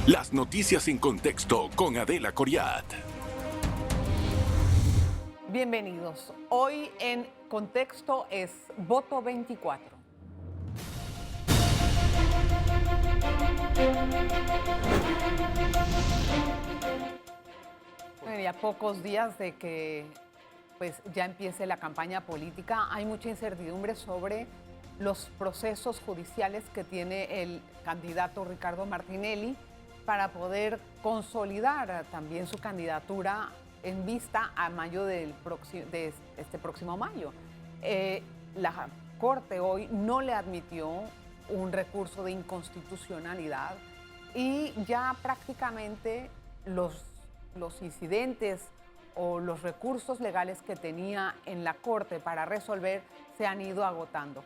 Las noticias en contexto con Adela Coriat. Bienvenidos. Hoy en Contexto es Voto 24. Bueno, ya pocos días de que ya empiece la campaña política, hay mucha incertidumbre sobre los procesos judiciales que tiene el candidato Ricardo Martinelli para poder consolidar también su candidatura en vista a mayo de este próximo mayo. La Corte hoy no le admitió un recurso de inconstitucionalidad y ya prácticamente los incidentes o los recursos legales que tenía en la Corte para resolver se han ido agotando.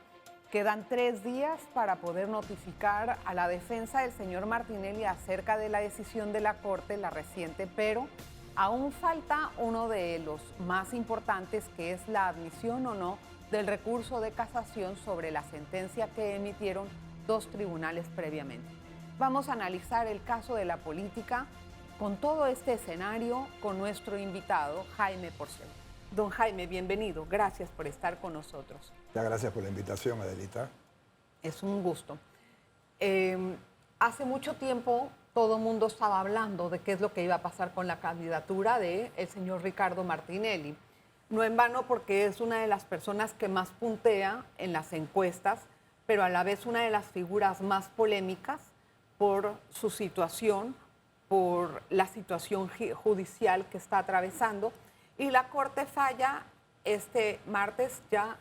Quedan 3 días para poder notificar a la defensa del señor Martinelli acerca de la decisión de la Corte, la reciente, pero aún falta uno de los más importantes, que es la admisión o no del recurso de casación sobre la sentencia que emitieron 2 tribunales previamente. Vamos a analizar el caso de la política con todo este escenario con nuestro invitado, Jaime Porcel. Don Jaime, bienvenido. Gracias por estar con nosotros. Muchas gracias por la invitación, Adelita. Es un gusto. Hace mucho tiempo todo el mundo estaba hablando de qué es lo que iba a pasar con la candidatura del señor Ricardo Martinelli. No en vano, porque es una de las personas que más puntea en las encuestas, pero a la vez una de las figuras más polémicas por su situación, por la situación judicial que está atravesando. Y la Corte falla este martes ya,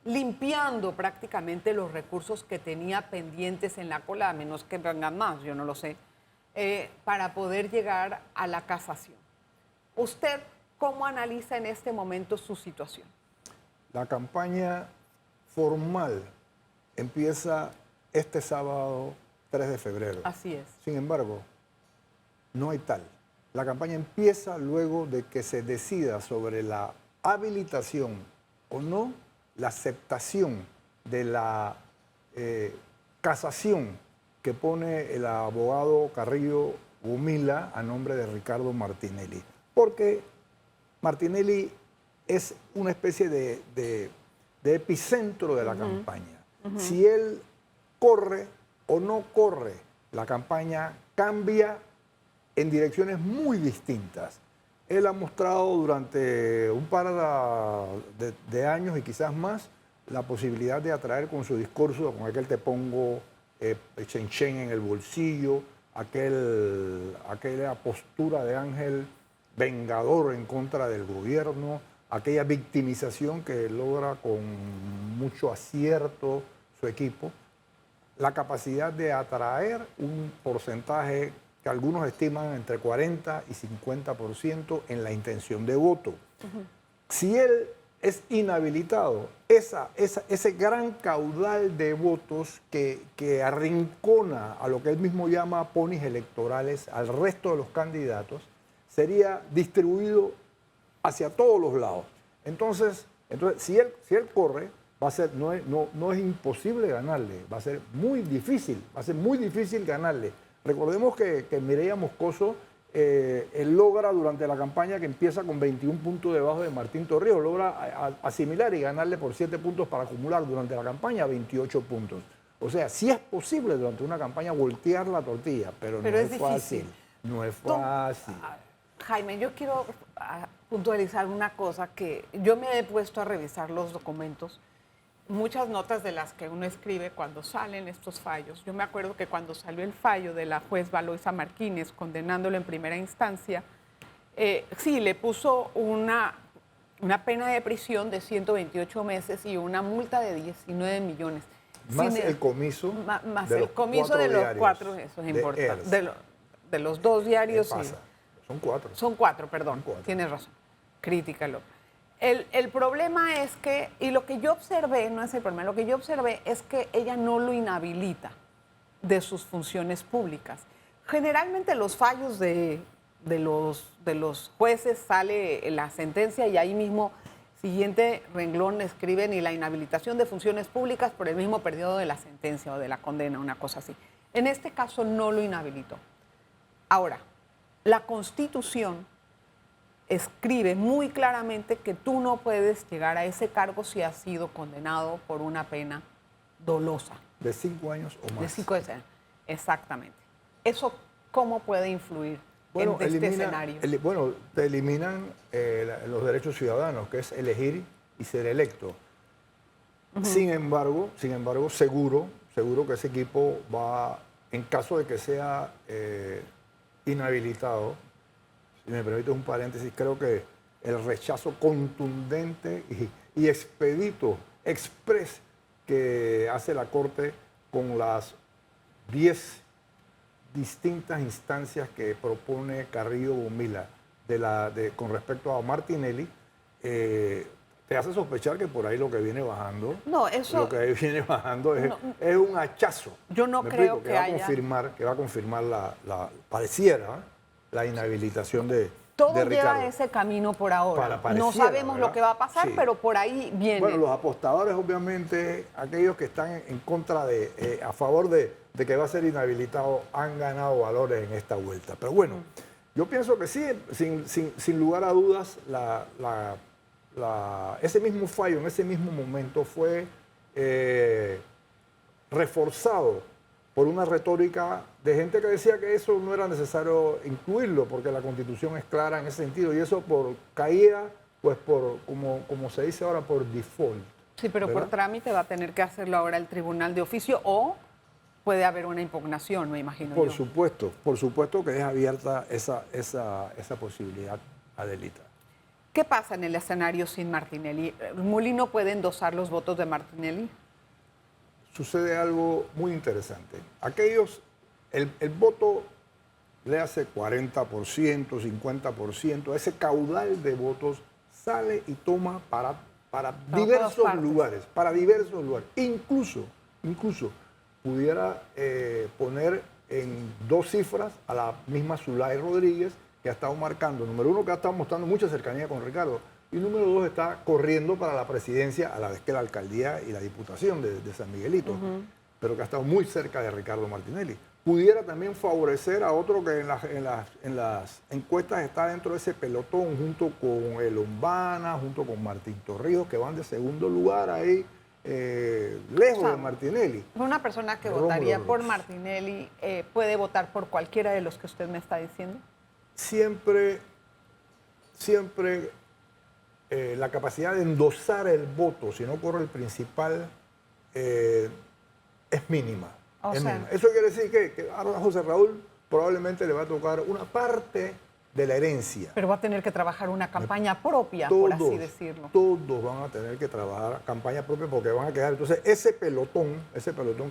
limpiando prácticamente los recursos que tenía pendientes en la cola, a menos que vengan más, yo no lo sé, para poder llegar a la casación. ¿Usted cómo analiza en este momento su situación? La campaña formal empieza este sábado 3 de febrero. Así es. Sin embargo, no hay tal. La campaña empieza luego de que se decida sobre la habilitación o no, la aceptación de la casación que pone el abogado Carrillo Gumila a nombre de Ricardo Martinelli. Porque Martinelli es una especie de epicentro de la campaña. Si él corre o no corre, la campaña cambia en direcciones muy distintas. Él ha mostrado durante un par de años y quizás más la posibilidad de atraer con su discurso, con aquel te pongo chen chen en el bolsillo, aquella postura de ángel vengador en contra del gobierno, aquella victimización que logra con mucho acierto su equipo, la capacidad de atraer un porcentaje que algunos estiman entre 40 y 50% en la intención de voto. Si él es inhabilitado, ese gran caudal de votos que arrincona a lo que él mismo llama ponis electorales al resto de los candidatos, sería distribuido hacia todos los lados. Entonces si él corre, va a ser, no es imposible ganarle, va a ser muy difícil ganarle. Recordemos que Mireya Moscoso él logra durante la campaña, que empieza con 21 puntos debajo de Martín Torrijos, logra asimilar y ganarle por 7 puntos para acumular durante la campaña 28 puntos. O sea, sí es posible durante una campaña voltear la tortilla, pero no es fácil. No es fácil. Jaime, yo quiero puntualizar una cosa, que yo me he puesto a revisar los documentos, muchas notas de las que uno escribe cuando salen estos fallos. Yo me acuerdo que cuando salió el fallo de la juez Valoisa Martínez condenándolo en primera instancia, sí, le puso una pena de prisión de 128 meses y una multa de 19 millones. Más el comiso. Más el comiso de los 4, eso es importante. De los 2 diarios. Son 4. Son 4, perdón. 4. Tienes razón. Críticalo. El problema es que, y lo que yo observé, no es el problema, lo que yo observé es que ella no lo inhabilita de sus funciones públicas. Generalmente los fallos de los jueces sale la sentencia y ahí mismo, siguiente renglón, escriben y la inhabilitación de funciones públicas por el mismo periodo de la sentencia o de la condena, una cosa así. En este caso no lo inhabilitó. Ahora, la Constitución escribe muy claramente que tú no puedes llegar a ese cargo si has sido condenado por una pena dolosa. De 5 años o más. De 5 años, exactamente. ¿Eso cómo puede influir en este escenario? Bueno, te eliminan los derechos ciudadanos, que es elegir y ser electo. Sin embargo, seguro que ese equipo va, en caso de que sea inhabilitado, si me permites un paréntesis, creo que el rechazo contundente y expedito, express, que hace la Corte con las 10 distintas instancias que propone Carrillo Gomila con respecto a Martinelli, te hace sospechar que por ahí lo que viene bajando, es un hachazo. Yo no creo que haya... Que va a confirmar pareciera, la inhabilitación de Todo Ricardo. lleva ese camino por ahora. No sabemos lo que va a pasar, sí, pero por ahí viene. Bueno, los apostadores, obviamente, aquellos que están en contra a favor de que va a ser inhabilitado, han ganado valores en esta vuelta. Pero bueno, yo pienso que sí, sin lugar a dudas, ese mismo fallo en ese mismo momento fue reforzado por una retórica de gente que decía que eso no era necesario incluirlo, porque la Constitución es clara en ese sentido, y eso caía, pues como se dice ahora, por default. Sí, pero ¿verdad? Por trámite va a tener que hacerlo ahora el tribunal de oficio, o puede haber una impugnación, me imagino. Por supuesto que es abierta esa posibilidad, Adelita. ¿Qué pasa en el escenario sin Martinelli? ¿Molino puede endosar los votos de Martinelli? Sucede algo muy interesante. El voto le hace 40%, 50%, ese caudal de votos sale y toma para diversos lugares, Incluso pudiera poner en 2 cifras a la misma Zulay Rodríguez, que ha estado marcando, número 1, que ha estado mostrando mucha cercanía con Ricardo, y número 2, está corriendo para la presidencia a la vez que la alcaldía y la diputación de San Miguelito, pero que ha estado muy cerca de Ricardo Martinelli. Pudiera también favorecer a otro que en las encuestas está dentro de ese pelotón, junto con el Lombana, junto con Martín Torrijos, que van de segundo lugar ahí, lejos de Martinelli. Una persona que votaría por Martinelli puede votar por cualquiera de los que usted me está diciendo. Siempre la capacidad de endosar el voto, si no corre el principal, es mínima. Eso quiere decir que a José Raúl probablemente le va a tocar una parte de la herencia. Pero va a tener que trabajar una campaña propia, por así decirlo. Todos van a tener que trabajar campaña propia porque van a quedar. Entonces, ese pelotón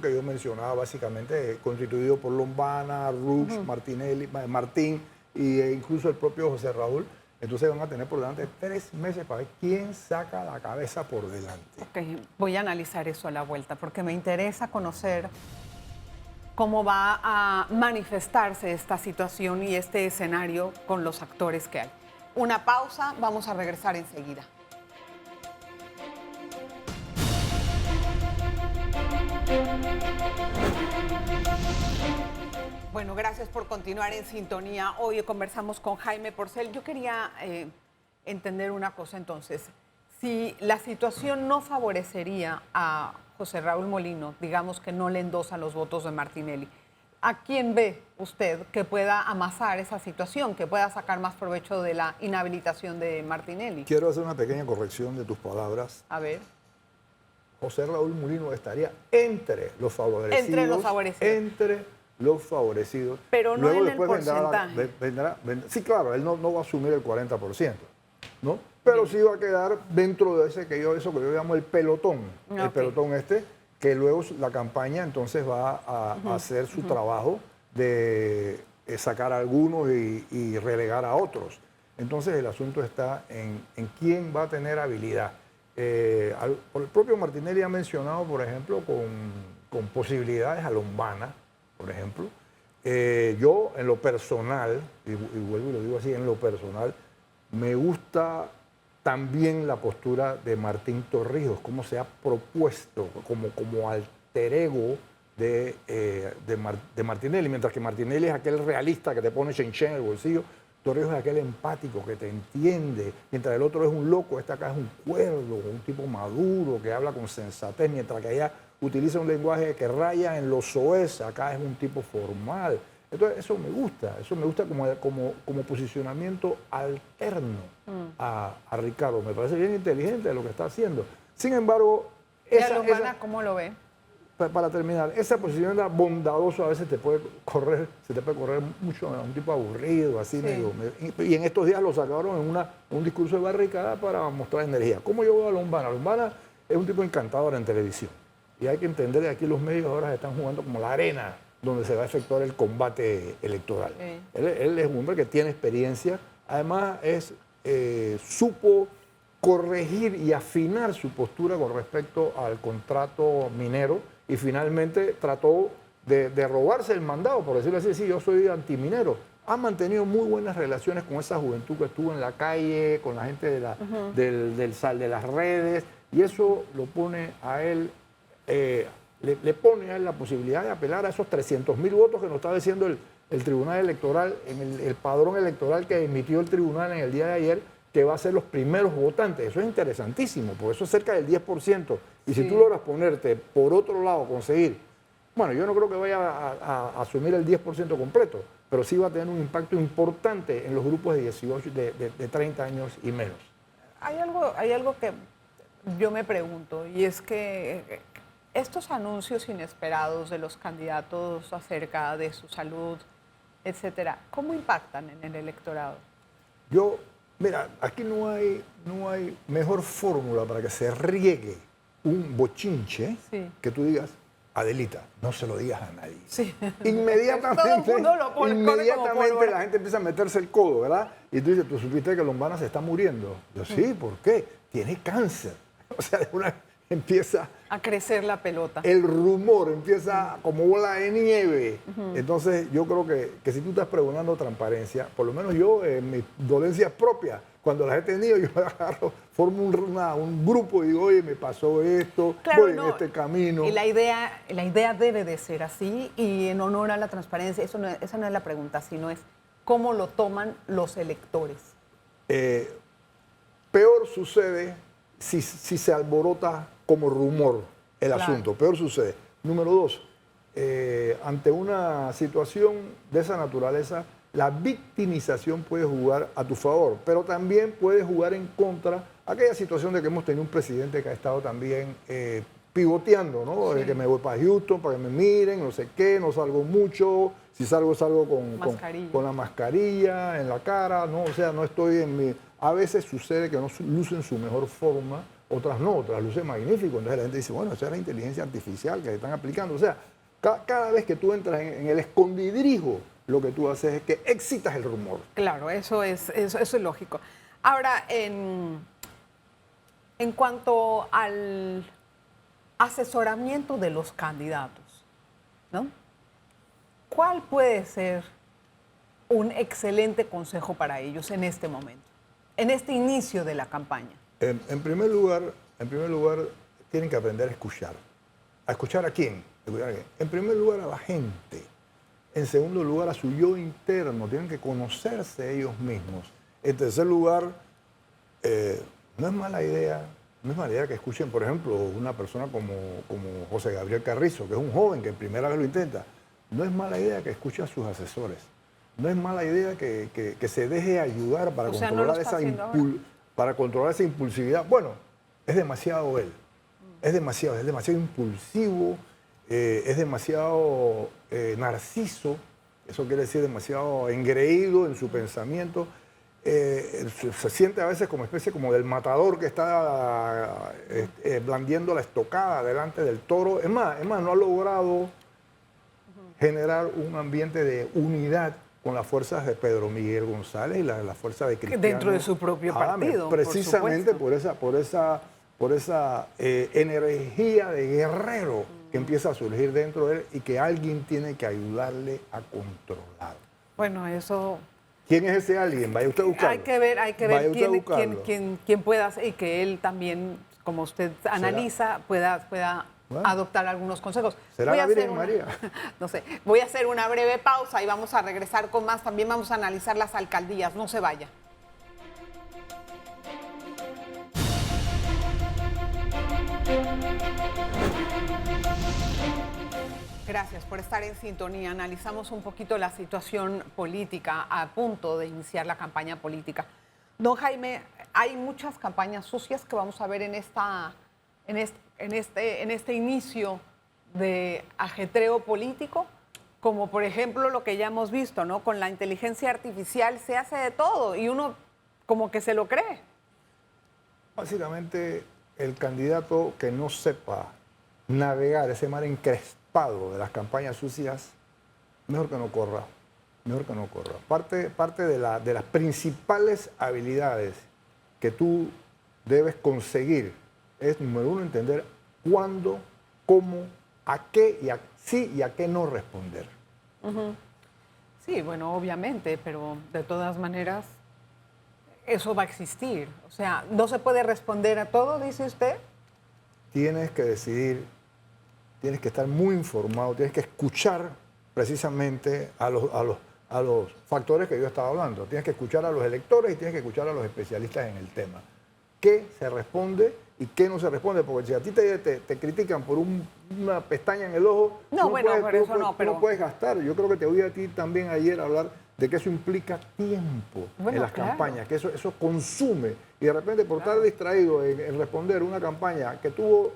que yo mencionaba, básicamente constituido por Lombana, Rux, Martinelli, Martín e incluso el propio José Raúl, entonces van a tener por delante 3 meses para ver quién saca la cabeza por delante. Ok, voy a analizar eso a la vuelta porque me interesa conocer cómo va a manifestarse esta situación y este escenario con los actores que hay. Una pausa, vamos a regresar enseguida. Bueno, gracias por continuar en sintonía. Hoy conversamos con Jaime Porcel. Yo quería entender una cosa entonces. Si la situación no favorecería a José Raúl Molino, digamos que no le endosa los votos de Martinelli, ¿a quién ve usted que pueda amasar esa situación, que pueda sacar más provecho de la inhabilitación de Martinelli? Quiero hacer una pequeña corrección de tus palabras. A ver. José Raúl Molino estaría entre los favorecidos. Entre los favorecidos. Entre los favorecidos. Pero no en el porcentaje. Sí, claro, él no va a asumir el 40%, ¿no? Pero sí va a quedar dentro de eso que yo llamo el pelotón. Okay. El pelotón que luego la campaña entonces va a hacer su trabajo de sacar a algunos y relegar a otros. Entonces el asunto está en quién va a tener habilidad. El propio Martinelli ha mencionado, por ejemplo, con posibilidades a Lombana, por ejemplo. Yo, en lo personal, y vuelvo y lo digo así, en lo personal, me gusta también la postura de Martín Torrijos, cómo se ha propuesto como alter ego de Martinelli, mientras que Martinelli es aquel realista que te pone chenchen en el bolsillo, Torrijos es aquel empático que te entiende, mientras el otro es un loco, este acá es un cuerdo, un tipo maduro que habla con sensatez, mientras que allá utiliza un lenguaje que raya en lo soez, acá es un tipo formal. Entonces eso me gusta como posicionamiento alterno a Ricardo, me parece bien inteligente lo que está haciendo. Sin embargo, ¿Y a Lombana cómo lo ve? para terminar, esa posición bondadosa a veces se te puede correr mucho, un tipo aburrido, así Sí. medio. Y en estos días lo sacaron en un discurso de barricada para mostrar energía. ¿Cómo yo veo a Lombana? Lombana es un tipo encantador en televisión. Y hay que entender que aquí los medios ahora se están jugando como la arena donde se va a efectuar el combate electoral. Sí. Él es un hombre que tiene experiencia, además supo corregir y afinar su postura con respecto al contrato minero y finalmente trató de robarse el mandado, por decirlo así, sí, yo soy antiminero. Ha mantenido muy buenas relaciones con esa juventud que estuvo en la calle, con la gente de las redes, y eso lo pone a él, le pone a él la posibilidad de apelar a esos 300.000 votos que nos está diciendo el Tribunal Electoral, en el padrón electoral que emitió el Tribunal en el día de ayer, que va a ser los primeros votantes. Eso es interesantísimo, porque eso es cerca del 10%. Y si tú logras ponerte por otro lado, conseguir, bueno, yo no creo que vaya a asumir el 10% completo, pero sí va a tener un impacto importante en los grupos de 18, de 30 años y menos. Hay algo que yo me pregunto, y es que estos anuncios inesperados de los candidatos acerca de su salud, etcétera, ¿cómo impactan en el electorado? Mira, aquí no hay mejor fórmula para que se riegue un bochinche que tú digas, Adelita, no se lo digas a nadie. Sí. Inmediatamente, Todo el mundo lo pone como la gente empieza a meterse el codo, ¿verdad? Y tú dices, ¿tú supiste que Lombana se está muriendo? Yo, sí, ¿por qué? Tiene cáncer. O sea, empieza a crecer la pelota. El rumor empieza como bola de nieve. Entonces, yo creo que si tú estás pregonando transparencia, por lo menos yo, en mis dolencias propias, cuando las he tenido, yo agarro, formo un grupo y digo, oye, me pasó esto, claro, voy en este camino. Y la idea debe de ser así, y en honor a la transparencia, esa no es la pregunta, sino es cómo lo toman los electores. Peor sucede si se alborota como rumor el asunto, peor sucede. Número 2, ante una situación de esa naturaleza, la victimización puede jugar a tu favor, pero también puede jugar en contra aquella situación de que hemos tenido un presidente que ha estado también pivoteando, ¿no? De que me voy para Houston para que me miren, no sé qué, no salgo mucho, si salgo con la mascarilla en la cara, ¿no? O sea, no estoy en mi... A veces sucede que no lucen su mejor forma, otras no, otras lucen magnífico. Entonces la gente dice, bueno, esa es la inteligencia artificial que están aplicando. O sea, cada vez que tú entras en el escondidrijo, lo que tú haces es que excitas el rumor. Claro, eso es lógico. Ahora, en cuanto al asesoramiento de los candidatos, ¿no? ¿Cuál puede ser un excelente consejo para ellos en este momento, en este inicio de la campaña? En primer lugar, tienen que aprender a escuchar. ¿A escuchar a quién? En primer lugar, a la gente. En segundo lugar, a su yo interno. Tienen que conocerse ellos mismos. En tercer lugar, no es mala idea que escuchen, por ejemplo, una persona como José Gabriel Carrizo, que es un joven que primera vez lo intenta. No es mala idea que escuche a sus asesores. No es mala idea que se deje ayudar para controlar esa impulsividad. Bueno, es demasiado él. Es demasiado impulsivo, es demasiado narciso. Eso quiere decir demasiado engreído en su pensamiento. Se siente a veces como especie como del matador que está blandiendo la estocada delante del toro. Es más, no ha logrado generar un ambiente de unidad con las fuerzas de Pedro Miguel González y la fuerza de Cristiano. Dentro de su propio partido. Precisamente por esa energía de guerrero que empieza a surgir dentro de él y que alguien tiene que ayudarle a controlar. Bueno, eso... ¿Quién es ese alguien? Vaya usted a buscarlo. Hay que ver quién pueda hacer y que él también, como usted analiza, pueda Bueno, adoptar algunos consejos. será la Virgen María. No sé, voy a hacer una breve pausa y vamos a regresar con más. También vamos a analizar las alcaldías. No se vaya. Gracias por estar en sintonía. Analizamos un poquito la situación política a punto de iniciar la campaña política. Don Jaime, hay muchas campañas sucias que vamos a ver en este inicio de ajetreo político, como por ejemplo lo que ya hemos visto, ¿no? Con la inteligencia artificial se hace de todo y uno como que se lo cree. Básicamente, el candidato que no sepa navegar ese mar encrespado de las campañas sucias, mejor que no corra. Mejor que no corra. Parte de las principales habilidades que tú debes conseguir es, número uno, entender cuándo, cómo, a qué y a sí y a qué no responder. Sí, bueno, obviamente, pero de todas maneras eso va a existir. O sea, no se puede responder a todo, dice usted. Tienes que decidir, tienes que estar muy informado, tienes que escuchar precisamente a los factores que yo estaba hablando. Tienes que escuchar a los electores y tienes que escuchar a los especialistas en el tema. ¿Qué se responde y qué no se responde? Porque si a ti te critican por una pestaña en el ojo, No, bueno, por eso no, pero tú no puedes gastar. Yo creo que te oí a ti también ayer hablar de que eso implica tiempo Bueno, en las claro. campañas, que eso consume. Y de repente por estar distraído en responder una campaña que tuvo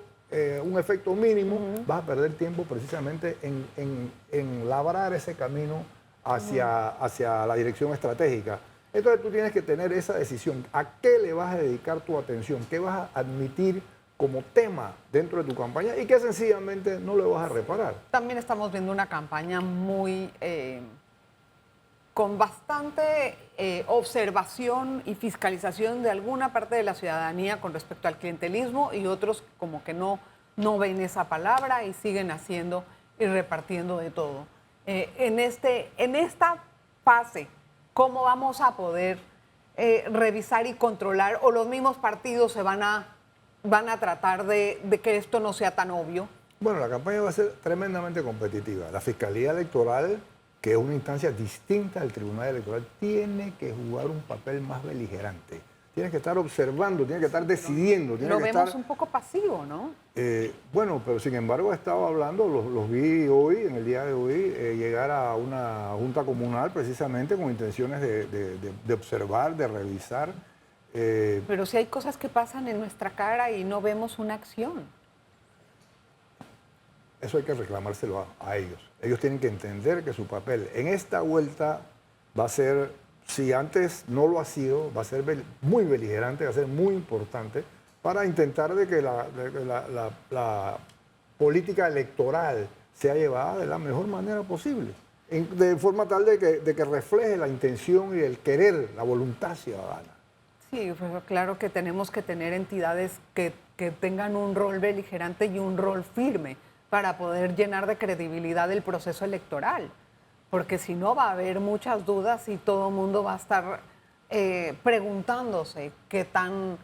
un efecto mínimo, vas a perder tiempo precisamente en labrar ese camino hacia la dirección estratégica. Entonces tú tienes que tener esa decisión. ¿A qué le vas a dedicar tu atención? ¿Qué vas a admitir como tema dentro de tu campaña y qué sencillamente no le vas a reparar? También estamos viendo una campaña muy con bastante observación y fiscalización de alguna parte de la ciudadanía con respecto al clientelismo y otros como que no ven esa palabra y siguen haciendo y repartiendo de todo. En esta fase, ¿cómo vamos a poder revisar y controlar o los mismos partidos se van a tratar de que esto no sea tan obvio? Bueno, la campaña va a ser tremendamente competitiva. La Fiscalía Electoral, que es una instancia distinta al Tribunal Electoral, tiene que jugar un papel más beligerante. Tiene que estar observando, tiene que estar decidiendo. Lo vemos un poco pasivo, ¿no? Bueno, pero sin embargo estaba hablando, los vi hoy, en el día de hoy, llegar a una junta comunal precisamente con intenciones de observar, de revisar. Pero si hay cosas que pasan en nuestra cara y no vemos una acción. Eso hay que reclamárselo a ellos. Ellos tienen que entender que su papel en esta vuelta va a ser, si antes no lo ha sido, va a ser muy beligerante, va a ser muy importante para intentar de que la política electoral sea llevada de la mejor manera posible, de forma tal de que refleje la intención y el querer, la voluntad ciudadana. Sí, pues claro que tenemos que tener entidades que tengan un rol beligerante y un rol firme para poder llenar de credibilidad el proceso electoral, porque si no va a haber muchas dudas y todo el mundo va a estar preguntándose qué tan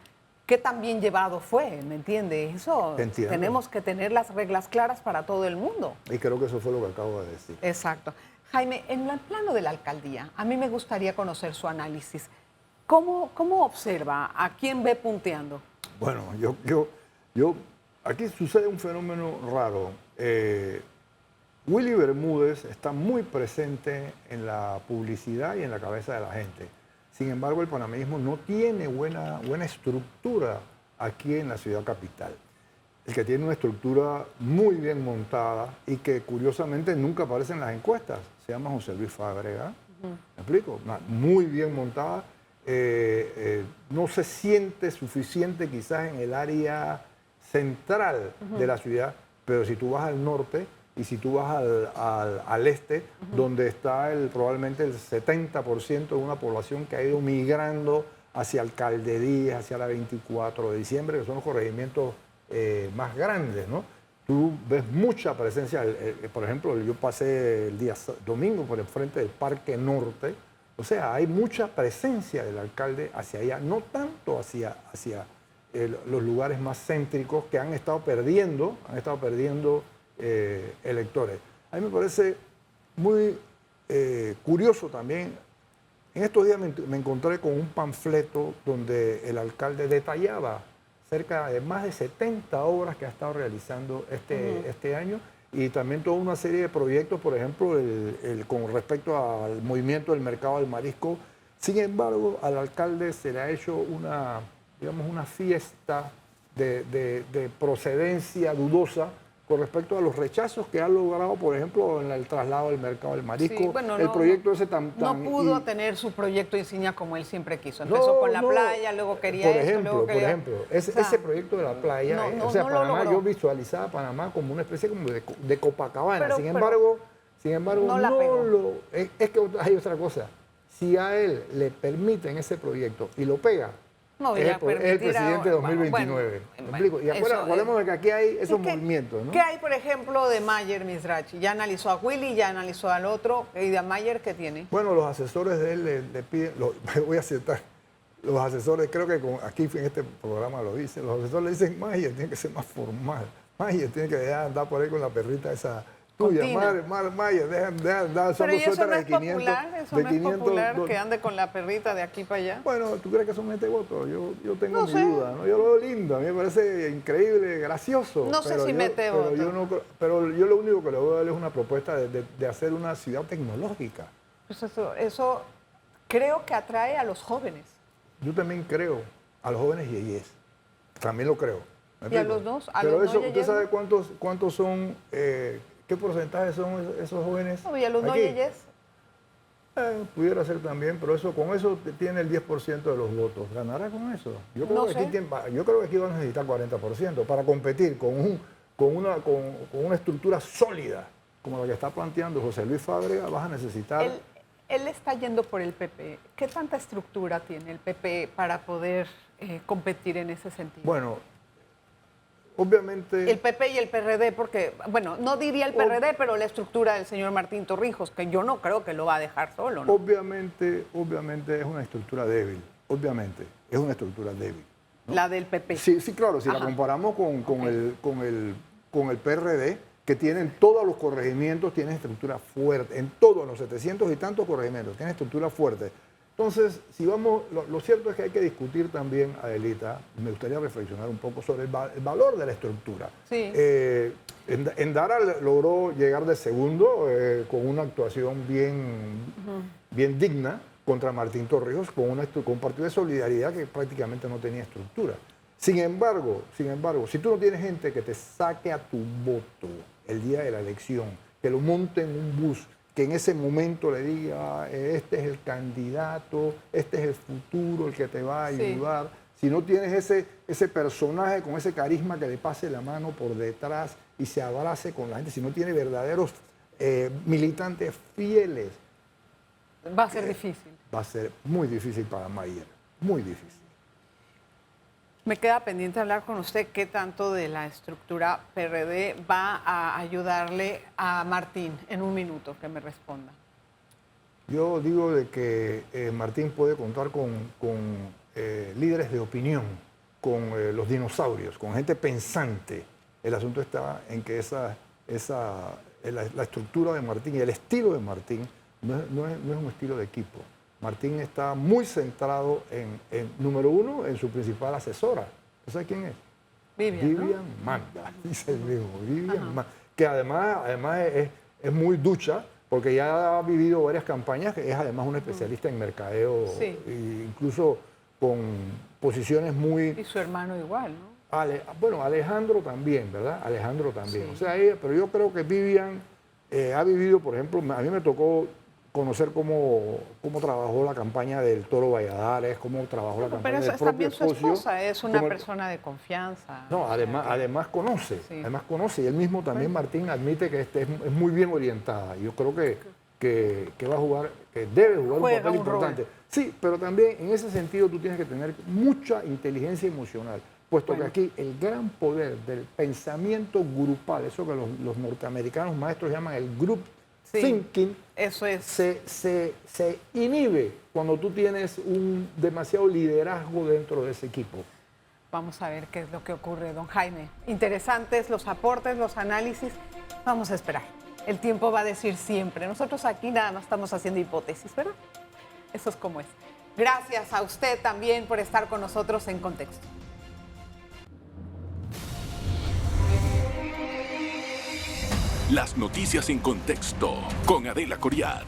bien llevado fue, ¿me entiende? Eso tenemos que tener las reglas claras para todo el mundo. Y creo que eso fue lo que acabo de decir. Exacto. Jaime, en el plano de la alcaldía, a mí me gustaría conocer su análisis. ¿Cómo observa? ¿A quién ve punteando? Bueno, aquí sucede un fenómeno raro. Willy Bermúdez está muy presente en la publicidad y en la cabeza de la gente. Sin embargo, el panameñismo no tiene buena estructura aquí en la ciudad capital. El que tiene una estructura muy bien montada y que curiosamente nunca aparece en las encuestas, se llama José Luis Fábrega. ¿Me explico? Muy bien montada. No se siente suficiente quizás en el área central de la ciudad, pero si tú vas al norte y si tú vas al este, donde está probablemente el 70% de una población que ha ido migrando hacia Alcaldías, hacia la 24 de diciembre, que son los corregimientos más grandes, ¿no? Tú ves mucha presencia, por ejemplo, yo pasé el día domingo por el frente del Parque Norte, o sea, hay mucha presencia del alcalde hacia allá, no tanto hacia los lugares más céntricos que han estado perdiendo electores. A mí me parece muy curioso también. En estos días me encontré con un panfleto donde el alcalde detallaba cerca de más de 70 obras que ha estado realizando este año y también toda una serie de proyectos, por ejemplo, con respecto al movimiento del mercado del marisco. Sin embargo, al alcalde se le ha hecho una fiesta de procedencia dudosa con respecto a los rechazos que ha logrado, por ejemplo, en el traslado del mercado del marisco. Sí, bueno, el proyecto ese no pudo tener su proyecto insignia como él siempre quiso. Empezó con la playa, luego quería Por ejemplo, ese proyecto de la playa, Panamá, yo visualizaba a Panamá como una especie como de Copacabana. Sin embargo, es que hay otra cosa. Si a él le permiten ese proyecto y lo pega, es el presidente de 2029. ¿Me explico? Y acordemos de que aquí hay esos movimientos, ¿no? ¿Qué hay, por ejemplo, de Mayer Mizrachi? Ya analizó a Willy, ya analizó al otro. ¿Y de Mayer qué tiene? Bueno, los asesores de él le piden, voy a citar, los asesores, creo que aquí en este programa lo dicen, los asesores le dicen, Mayer tiene que ser más formal. Mayer tiene que dejar de andar por ahí con la perrita esa tuya, Mayer, deja de andar pero eso no es 500, popular, eso no es popular que ande con la perrita de aquí para allá. Bueno, ¿tú crees que son gente voto? Yo tengo mi duda, ¿no? Yo lo veo lindo, a mí me parece increíble, gracioso. No sé si mete voto. Pero yo lo único que le voy a dar es una propuesta de hacer una ciudad tecnológica. Pues eso creo que atrae a los jóvenes. Yo también creo a los jóvenes yeyes, también lo creo. ¿Y a los dos? Pero eso, ¿usted sabe cuántos son... ¿Qué porcentaje son esos jóvenes? No, y a los no yeyes. Pudiera ser también, pero con eso tiene el 10% de los votos. ¿Ganará con eso? Yo creo que aquí van a necesitar 40% para competir con una estructura sólida como la que está planteando José Luis Fábrega. Vas a necesitar... Él está yendo por el PP. ¿Qué tanta estructura tiene el PP para poder competir en ese sentido? Bueno, obviamente... El PP y el PRD, porque, bueno, no diría el PRD, pero la estructura del señor Martín Torrijos, que yo no creo que lo va a dejar solo, ¿no? Obviamente es una estructura débil. Obviamente, es una estructura débil, ¿no? La del PP. Sí, claro, si la comparamos con el PRD, que tienen todos los corregimientos, tienen estructura fuerte, en todos los 700 y tantos corregimientos, tienen estructura fuerte. Entonces, si vamos, lo cierto es que hay que discutir también, Adelita, me gustaría reflexionar un poco sobre el valor de la estructura. Sí. Endara logró llegar de segundo con una actuación bien digna contra Martín Torrijos, con un partido de solidaridad que prácticamente no tenía estructura. Sin embargo, si tú no tienes gente que te saque a tu voto el día de la elección, que lo monte en un bus, que en ese momento le diga, este es el candidato, este es el futuro, el que te va a ayudar. Si no tienes ese personaje con ese carisma que le pase la mano por detrás y se abrace con la gente, si no tiene verdaderos militantes fieles. Va a ser difícil. Va a ser muy difícil para Mayer, muy difícil. Me queda pendiente hablar con usted qué tanto de la estructura PRD va a ayudarle a Martín en un minuto, que me responda. Yo digo de que Martín puede contar con líderes de opinión, con los dinosaurios, con gente pensante. El asunto está en que la estructura de Martín y el estilo de Martín no es un estilo de equipo. Martín está muy centrado número uno, en su principal asesora. ¿Tú sabes quién es? Vivian Manda, dice el mismo. Vivian Manda, que además es muy ducha, porque ya ha vivido varias campañas, es además una especialista en mercadeo, incluso con posiciones muy... Y su hermano igual, ¿no? Bueno, Alejandro también, ¿verdad? Alejandro también. Sí. O sea, pero yo creo que Vivian ha vivido, por ejemplo, a mí me tocó conocer cómo trabajó la campaña del Toro Valladares, cómo trabajó la campaña del propio también su Espocio. esposa es una persona de confianza. No, además conoce, y él mismo también, Martín, admite que es muy bien orientada. Yo creo que va a jugar, que debe jugar un papel importante. Sí, pero también en ese sentido tú tienes que tener mucha inteligencia emocional, puesto que aquí el gran poder del pensamiento grupal, eso que los norteamericanos maestros llaman el group thinking, eso es. Se inhibe cuando tú tienes un demasiado liderazgo dentro de ese equipo. Vamos a ver qué es lo que ocurre, don Jaime. Interesantes los aportes, los análisis. Vamos a esperar. El tiempo va a decir siempre. Nosotros aquí nada más estamos haciendo hipótesis, ¿verdad? Eso es como es. Gracias a usted también por estar con nosotros en Contexto. Las noticias en contexto con Adela Coriad.